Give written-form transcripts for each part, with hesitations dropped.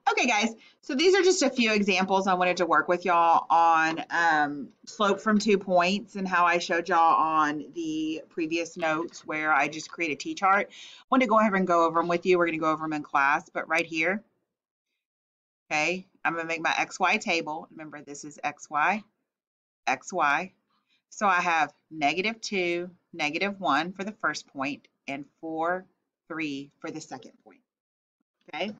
Okay, guys, so these are just a few examples I wanted to work with y'all on slope from 2 points and how I showed y'all on the previous notes where I just create a t-chart. I wanted to go ahead and go over them with you. We're going to go over them in class, but right here, okay, I'm going to make my XY table. Remember, this is XY, XY. So I have -2, -1 for the first point, and 4, 3 for the second point, okay?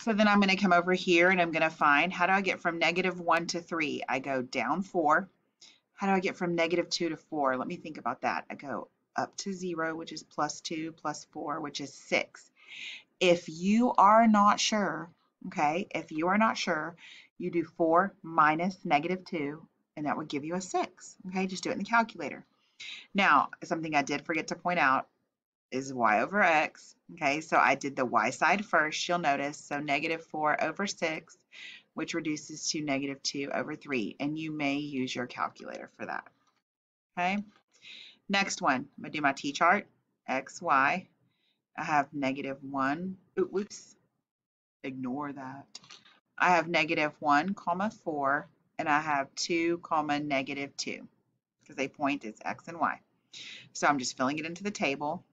So then I'm going to come over here and I'm going to find, how do I get from -1 to 3? I go down 4. How do I get from -2 to 4? Let me think about that. I go up to 0, which is +2, +4, which is 6. If you are not sure, okay, if you are not sure, you do 4 minus -2, and that would give you a 6. Okay, just do it in the calculator. Now, something I did forget to point out is y over x. Okay, so I did the y side first, you'll notice. So -4 over 6, which reduces to -2 over 3. And you may use your calculator for that. Okay, next one, I'm going to do my t-chart, x, y. I have -1, whoops, ignore that. I have -1, 4, and I have 2, -2, because a point is x and y. So I'm just filling it into the table.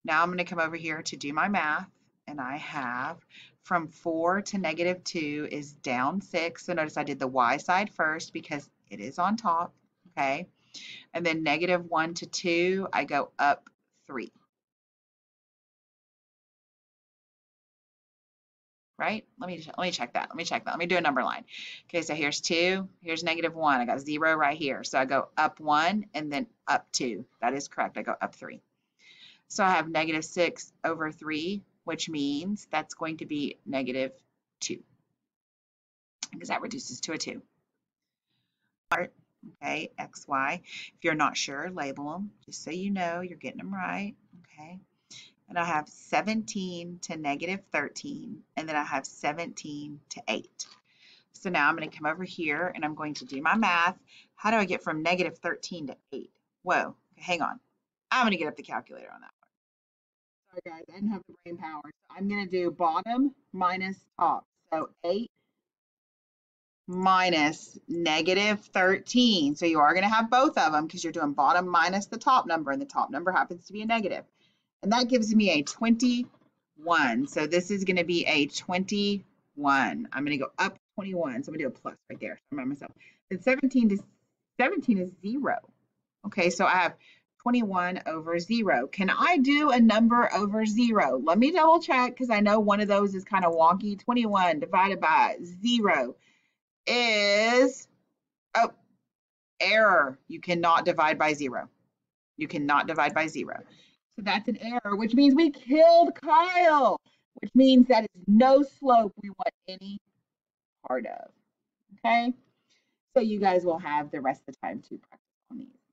Now I'm going to come over here to do my math, and I have from 4 to -2 is down 6. So notice I did the y side first because it is on top, okay? And then -1 to 2, I go up 3. Right? Let me check that. Let me check that. Let me do a number line. Okay, so here's 2, here's -1. I got 0 right here. So I go up 1 and then up 2. That is correct. I go up 3. So I have -6 over 3, which means that's going to be -2, because that reduces to a 2. Okay, x, y. If you're not sure, label them, just so you know you're getting them right. Okay. And I have 17 to -13, and then I have 17 to 8. So now I'm going to come over here and I'm going to do my math. How do I get from -13 to 8? Whoa, hang on. I'm going to get up the calculator on that one. Sorry guys, I didn't have the brain power. So I'm going to do bottom minus top. So 8 minus -13. So you are going to have both of them because you're doing bottom minus the top number, and the top number happens to be a negative. And that gives me a 21. So this is going to be a 21. I'm going to go up 21. So I'm going to do a plus right there. I remember myself. And 17 is 0. Okay, so I have 21 over 0. Can I do a number over 0? Let me double check because I know one of those is kind of wonky. 21 divided by 0 is, oh, error. You cannot divide by 0. You cannot divide by 0. So that's an error, which means we killed Kyle, which means that is no slope we want any part of. Okay? So you guys will have the rest of the time to practice on these.